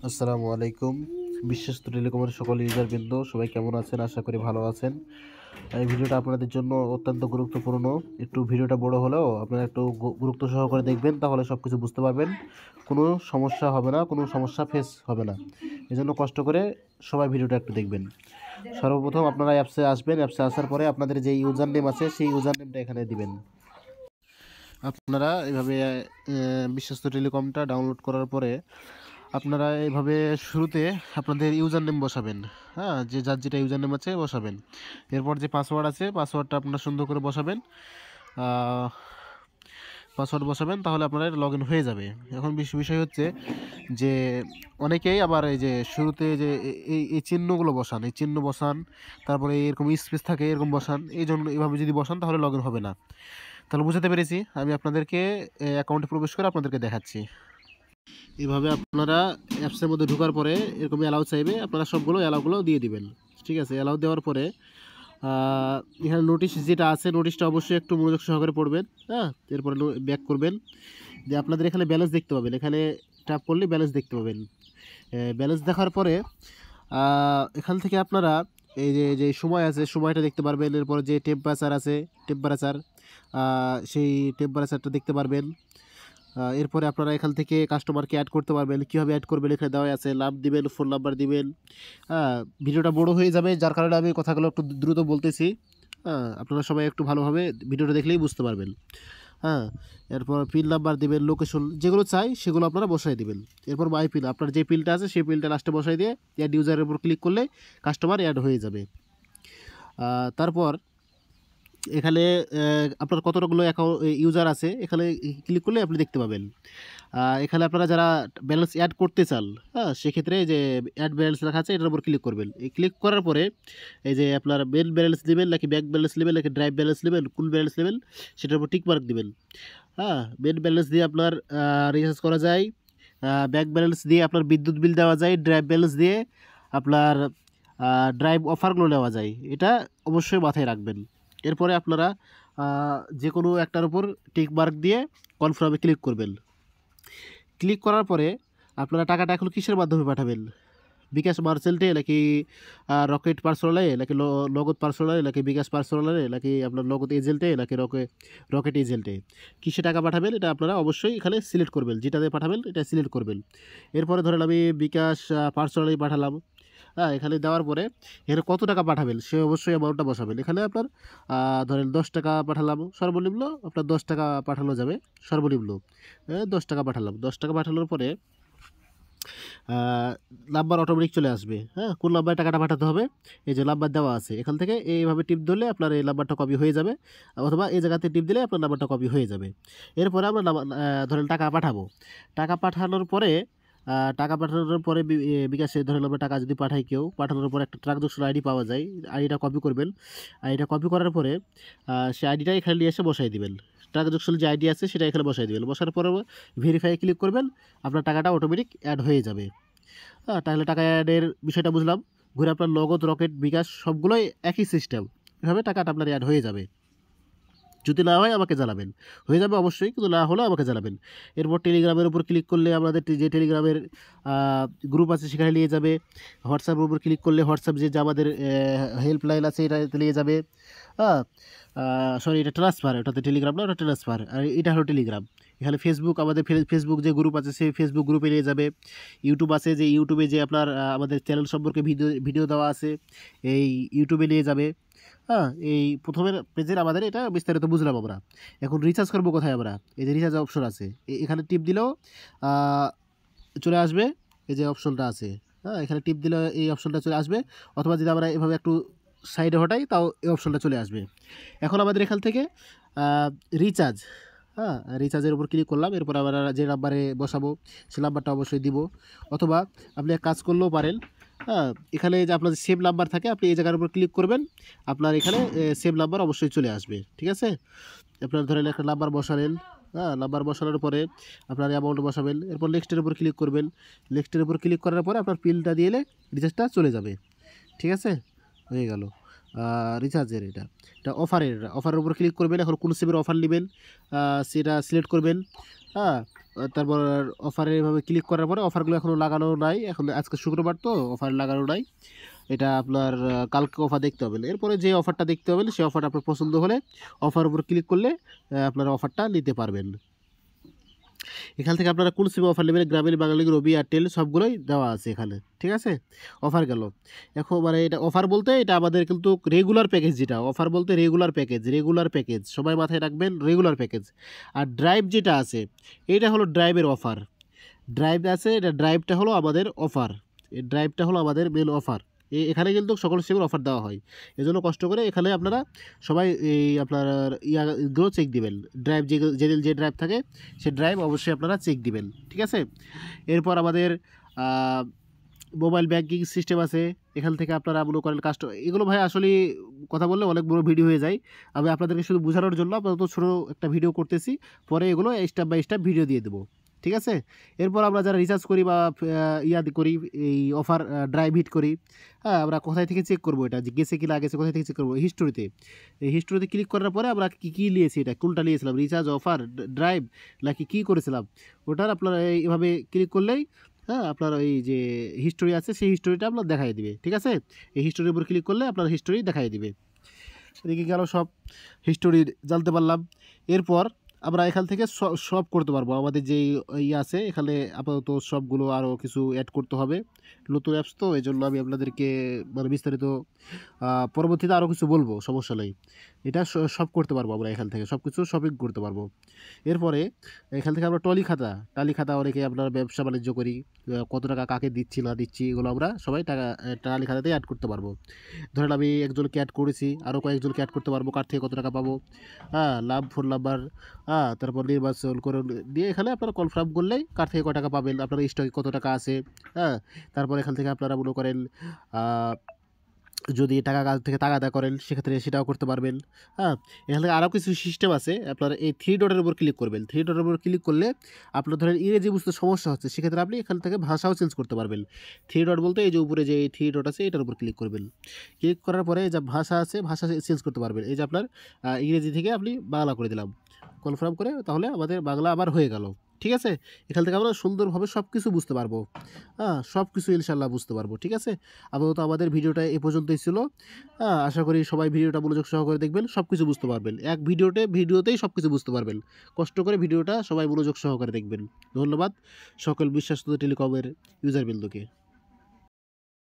আসসালামু আলাইকুম। বিশ্বস্ত টেলিকমের সকল ইউজারবৃন্দ সবাই কেমন আছেন? আশা করি ভালো আছেন। এই ভিডিওটা আপনাদের জন্য অত্যন্ত গুরুত্বপূর্ণ। একটু ভিডিওটা বড় হলেও আপনারা একটু গুরুত্ব সহকারে দেখবেন, তাহলে সব কিছু বুঝতে পারবেন। কোনো সমস্যা হবে না, কোনো সমস্যা ফেস হবে না। এজন্য কষ্ট করে সবাই ভিডিওটা একটু দেখবেন। সর্বপ্রথম আপনারা অ্যাপসে আসবেন। অ্যাপসে আসার পরে আপনাদের যে ইউজার নেম আছে সেই ইউজার নেমটা এখানে দিবেন। আপনারা এভাবে বিশ্বস্ত টেলিকমটা ডাউনলোড করার পরে আপনারা এইভাবে শুরুতে আপনাদের ইউজার নেম বসাবেন। হ্যাঁ, যে যার যেটা ইউজার নেম আছে বসাবেন। এরপর যে পাসওয়ার্ড আছে পাসওয়ার্ডটা আপনারা সুন্দর করে বসাবেন। পাসওয়ার্ড বসাবেন, তাহলে আপনার লগ ইন হয়ে যাবে। এখন বিষয় হচ্ছে যে অনেকেই আবার এই যে শুরুতে যে এই চিহ্নগুলো বসান, এই চিহ্ন বসান, তারপরে এরকম স্পেস থাকে এরকম বসান। এই জন্য এভাবে যদি বসান তাহলে লগ ইন হবে না। তাহলে বুঝতে পেরেছি। আমি আপনাদেরকে অ্যাকাউন্টে প্রবেশ করে আপনাদেরকে দেখাচ্ছি। এভাবে আপনারা অ্যাপসের মধ্যে ঢোকার পরে এরকম অ্যালাউ চাইবে, আপনারা সবগুলো অ্যালাউগুলো দিয়ে দিবেন। ঠিক আছে, অ্যালাউ দেওয়ার পরে এখানে নোটিশ যেটা আছে নোটিশটা অবশ্যই একটু মনোযোগ সহকারে পড়বেন। হ্যাঁ, এরপরে ব্যাক করবেন। যে আপনাদের এখানে ব্যালেন্স দেখতে পাবেন, এখানে ট্যাপ করলে ব্যালেন্স দেখতে পাবেন। ব্যালেন্স দেখার পরে এখান থেকে আপনারা এই যে সময় আছে সময়টা দেখতে পারবেন। এরপরে যে টেম্পারেচার আছে টেম্পারেচার, সেই টেম্পারেচারটা দেখতে পারবেন। এরপরে আপনারা এখান থেকে কাস্টমারকে অ্যাড করতে পারবেন। কীভাবে অ্যাড করবেন এখানে দেওয়া আছে, নাম দিবেন, ফোন নাম্বার দিবেন। ভিডিওটা বড় হয়ে যাবে, যার কারণে আমি কথাগুলো একটু দ্রুত বলতেছি। আপনারা সবাই একটু ভালোভাবে ভিডিওটা দেখলেই বুঝতে পারবেন। হ্যাঁ, এরপর পিন নাম্বার দিবেন, লোকেশন যেগুলো চাই সেগুলো আপনারা বসাই দিবেন। এরপর মাই পিন, আপনার যে পিনটা আছে সেই পিনটা লাস্টে বসাই দিয়ে অ্যাড ইউজারের উপর ক্লিক করলে কাস্টমার অ্যাড হয়ে যাবে। তারপর এখানে আপনার কতগুলো অ্যাকাউন্ট ইউজার আছে এখানে ক্লিক করলে আপনি দেখতে পাবেন। এখানে আপনারা যারা ব্যালেন্স অ্যাড করতে চান, হ্যাঁ, সেক্ষেত্রে যে অ্যাড ব্যালেন্স লেখা আছে এটার উপর ক্লিক করবেন। এই ক্লিক করার পরে এই যে আপনার মেন ব্যালেন্স নেবেন নাকি ব্যাংক ব্যালেন্স নেবেন নাকি ড্রাইভ ব্যালেন্স নেবেন, কোন ব্যালেন্স নেবেন সেটার উপর টিক মার্ক দেবেন। হ্যাঁ, মেন ব্যালেন্স দিয়ে আপনার রিচার্জ করা যায়, ব্যাংক ব্যালেন্স দিয়ে আপনার বিদ্যুৎ বিল দেওয়া যায়, ড্রাইভ ব্যালেন্স দিয়ে আপনার ড্রাইভ অফারগুলো নেওয়া যায়। এটা অবশ্যই মাথায় রাখবেন। এরপরে আপনারা যে কোনো একটার উপর টিক মার্ক দিয়ে কনফার্মে ক্লিক করবেন। ক্লিক করার পরে আপনারা টাকাটা এখন কিসের মাধ্যমে পাঠাবেন? বিকাশ মার্চেন্টে নাকি রকেট পার্সোনালে নাকি নগদ পার্সোনালে নাকি বিকাশ পার্সোনালে নাকি আপনার নগদ এজেন্টে নাকি রকেট এজেন্টে কিসে টাকা পাঠাবেন এটা আপনারা অবশ্যই এখানে সিলেক্ট করবেন। যেটাতে পাঠাবেন এটা সিলেক্ট করবেন। এরপরে ধরেন আমি বিকাশ পার্সোনালেই পাঠালাম। হ্যাঁ, এখানে দেওয়ার পরে এখানে কত টাকা পাঠাবেন সে অবশ্যই অ্যামাউন্টটা বসাবেন। এখানে আপনার ধরেন 10 টাকা পাঠালাম, সর্বনিম্ন আপনার 10 টাকা পাঠানো যাবে। সর্বনিম্ন 10 টাকা পাঠালাম। 10 টাকা পাঠানোর পরে নাম্বার অটোমেটিক চলে আসবে। হ্যাঁ, কোন নাম্বারে টাকাটা পাঠাতে হবে এই যে নাম্বার দেওয়া আছে, এখান থেকে এইভাবে টিপ ধরলে আপনার এই নাম্বারটা কপি হয়ে যাবে, অথবা এই জায়গাতে টিপ দিলে আপনার নাম্বারটা কপি হয়ে যাবে। এরপরে আমরা ধরেন টাকা পাঠাবো। টাকা পাঠানোর পরে বিকাশে ধরেন আমরা টাকা যদি পাঠাই, কেউ পাঠানোর পরে একটা ট্রানজাকশন আইডি পাওয়া যায়। আইডিটা কপি করবেন। আইডিটা কপি করার পরে সেই আইডিটা এখানে নিয়ে এসে বসাই দিবেন। ট্রানজাকশন যে আইডি আছে সেটা এখানে বসাই দিবেন। বসার পরে ভেরিফাই ক্লিক করবেন, আপনার টাকাটা অটোমেটিক অ্যাড হয়ে যাবে। হ্যাঁ, তাহলে টাকা অ্যাডের বিষয়টা বুঝলাম। ঘুরে আপনার নগদ, রকেট, বিকাশ সবগুলোই একই সিস্টেম। এভাবে টাকাটা আপনার অ্যাড হয়ে যাবে। যদি না হয় আমাকে জানাবেন। হয়ে যাবে অবশ্যই, কিন্তু না হলে আমাকে জানাবেন। এরপর টেলিগ্রামের উপর ক্লিক করলে আমাদের যে টেলিগ্রামের গ্রুপ আছে সেখানে নিয়ে যাবে। হোয়াটসঅ্যাপের উপর ক্লিক করলে হোয়াটসঅ্যাপ যে আমাদের হেল্পলাইন আছে এটাতে নিয়ে যাবে। হ্যাঁ, সরি, এটা ট্রান্সফার, ওটাতে টেলিগ্রাম না, ওটা ট্রান্সফার, আর এটা হলো টেলিগ্রাম। এখানে ফেসবুক, আমাদের ফেসবুক যে গ্রুপ আছে সেই ফেসবুক গ্রুপে নিয়ে যাবে। ইউটিউব আছে, যে ইউটিউবে যে আপনার আমাদের চ্যানেল সম্পর্কে ভিডিও দেওয়া আছে এই ইউটিউবে নিয়ে যাবে। হ্যাঁ, এই প্রথমের পেজের আমাদের এটা বিস্তারিত বুঝলাম আমরা। এখন রিচার্জ করবো কোথায় আমরা? এই যে রিচার্জ অপশন আছে, এখানে টিপ দিলেও চলে আসবে। এই যে অপশনটা আছে, হ্যাঁ, এখানে টিপ দিলে এই অপশনটা চলে আসবে, অথবা যদি আমরা এভাবে একটু সাইডে হটাই তাও এই অপশনটা চলে আসবে। এখন আমাদের এখান থেকে রিচার্জ, হ্যাঁ, রিচার্জের উপর ক্লিক করলাম। এরপর আমরা যে নাম্বারে বসাবো সে নাম্বারটা অবশ্যই দিব, অথবা আপনি এক কাজ করলেও পারেন। হ্যাঁ, এখানে যে আপনার সেভ নাম্বার থাকে আপনি এই জায়গার উপর ক্লিক করবেন, আপনার এখানে সেভ নাম্বার অবশ্যই চলে আসবে। ঠিক আছে, আপনার ধরেন একটা নাম্বার বসালেন। হ্যাঁ, নাম্বার বসানোর পরে আপনার অ্যামাউন্ট বসাবেন। এরপর নেক্সটের উপর ক্লিক করবেন। নেক্সটের উপর ক্লিক করার পরে আপনার পিনটা দিলে রিচার্জটা চলে যাবে। ঠিক আছে, হয়ে গেল রিচার্জের এটা অফারের উপর ক্লিক করবেন। এখন কোন সিমের অফার নেবেন সেটা সিলেক্ট করবেন। হ্যাঁ, তারপর অফারে এভাবে ক্লিক করার পরে অফারগুলো এখনও লাগানো নাই, এখন আজকে শুক্রবার তো অফার লাগানো নাই। এটা আপনার কালকে অফার দেখতে হবে। এরপরে যে অফারটা দেখতে হবে সেই অফারটা আপনার পছন্দ হলে অফার উপর ক্লিক করলে আপনারা অফারটা নিতে পারবেন। এখান থেকে আপনারা কোন সিমে অফার নেবেন, গ্রামীণ, বাংলালিংক, রবি, এয়ারটেল সবগুলোই দেওয়া আছে এখানে, ঠিক আছে। অফার গেল। এখন মানে এটা অফার বলতে এটা আমাদের কিন্তু রেগুলার প্যাকেজ, যেটা অফার বলতে রেগুলার প্যাকেজ সবাই মাথায় রাখবেন, রেগুলার প্যাকেজ। আর ড্রাইভ যেটা আছে এটা হলো ড্রাইভের অফার। ড্রাইভ আছে, এটা ড্রাইভটা হলো আমাদের অফার, এই ড্রাইভটা হলো আমাদের মেন অফার। এখানে কিন্তু সকল সিমের অফার দেওয়া হয়, এজন্য কষ্ট করে এখানে আপনারা সবাই এই আপনার ইয়াগুলো চেক দিবেন। ড্রাইভ যেদিন যে ড্রাইভ থাকে সে ড্রাইভ অবশ্যই আপনারা চেক দিবেন, ঠিক আছে। এরপর আমাদের মোবাইল ব্যাংকিং সিস্টেম আছে, এখান থেকে আপনারা মনে করেন এগুলো ভাই আসলে কথা বললে অনেক বড় ভিডিও হয়ে যায়। আমি আপনাদেরকে শুধু বোঝানোর জন্য আপাতত ছোটো একটা ভিডিও করতেছি, পরে এগুলো স্টেপ বাই স্টেপ ভিডিও দিয়ে দেবো, ঠিক আছে। এরপর আমরা যারা রিচার্জ করি বা করি, এই অফার ড্রাইভ হিট করি, হ্যাঁ, আমরা কোথায় থেকে চেক করবো এটা যে গেছে কি না গেছে, কোথায় থেকে চেক করবো, হিস্টোরিতে। এই হিস্টোরিতে ক্লিক করার পরে আমরা কী নিয়েছি, এটা কোনটা নিয়েছিলাম, রিচার্জ, অফার, ড্রাইভ নাকি কী করেছিলাম, ওটার আপনারা এইভাবে ক্লিক করলেই হ্যাঁ আপনার এই যে হিস্টোরি আছে সেই হিস্টোরিটা আপনার দেখাই দিবে, ঠিক আছে। এই হিস্টোরির উপর ক্লিক করলে আপনার হিস্টোরি দেখাই দিবে। এদিকে গেল সব হিস্টোরি জানতে পারলাম। এরপর আমরা এখান থেকে সব করতে পারবো, আমাদের যেই আছে এখানে আপাতত সবগুলো আরও কিছু অ্যাড করতে হবে, নতুন অ্যাপস তো এই জন্য আমি আপনাদেরকে মানে বিস্তারিত পরবর্তীতে আরও কিছু বলবো, সমস্যা নেই। এটা সব করতে পারবো আমরা এখান থেকে, সব কিছু শপিং করতে পারবো। এরপরে এখান থেকে আমরা টালি খাতা অনেকে আপনার ব্যবসা বাণিজ্য করি, কত টাকা কাকে দিচ্ছি না দিচ্ছি এগুলো আমরা সবাই টালি খাতাতেই অ্যাড করতে পারবো। ধরেন আমি একজনকে অ্যাড করেছি, আরও কয়েকজনকে অ্যাড করতে পারবো, কার থেকে কত টাকা পাবো, হ্যাঁ, নাম, ফোন নাম্বার, হ্যাঁ, তারপর নির্বাচন করে দিয়ে এখানে আপনারা কনফার্ম করলেই কার থেকে কত টাকা পাবেন, আপনার স্টকে কত টাকা আছে, হ্যাঁ। তারপর এখান থেকে আপনারা মনে করেন যদি কাছ থেকে টাকা আদায় করেন সেক্ষেত্রে সেটাও করতে পারবেন, হ্যাঁ। এখান থেকে আরও কিছু সিস্টেম আছে, আপনার এই থ্রি ডটের উপর ক্লিক করবেন। থ্রি ডটের উপর ক্লিক করলে আপনার ধরেন ইংরেজি বুঝতে সমস্যা হচ্ছে, সেক্ষেত্রে আপনি এখান থেকে ভাষাও চেঞ্জ করতে পারবেন। থ্রি ডট বলতে এই যে উপরে যে থ্রি ডট আছে এটার উপর ক্লিক করবেন। ক্লিক করার পরে যে ভাষা আছে ভাষা চেঞ্জ করতে পারবেন। এই যে আপনার ইংরেজি থেকে আপনি বাংলা করে দিলাম, কনফার্ম করে, তাহলে আমাদের বাংলা আবার হয়ে গেল, ঠিক আছে। এখান থেকে আমরা সুন্দরভাবে সব কিছু বুঝতে পারবো, হ্যাঁ, সব কিছু ইনশাল্লাহ বুঝতে পারবো, ঠিক আছে। আপাতত আমাদের ভিডিওটা এ পর্যন্তই ছিল, হ্যাঁ। আশা করি সবাই ভিডিওটা মনোযোগ সহকারে দেখবেন, সব কিছু বুঝতে পারবেন, এক ভিডিওতেই সব কিছু বুঝতে পারবেন। কষ্ট করে ভিডিওটা সবাই মনোযোগ সহকারে দেখবেন। ধন্যবাদ সকল বিশ্বাস টেলিকমের ইউজার বিন্দুকে।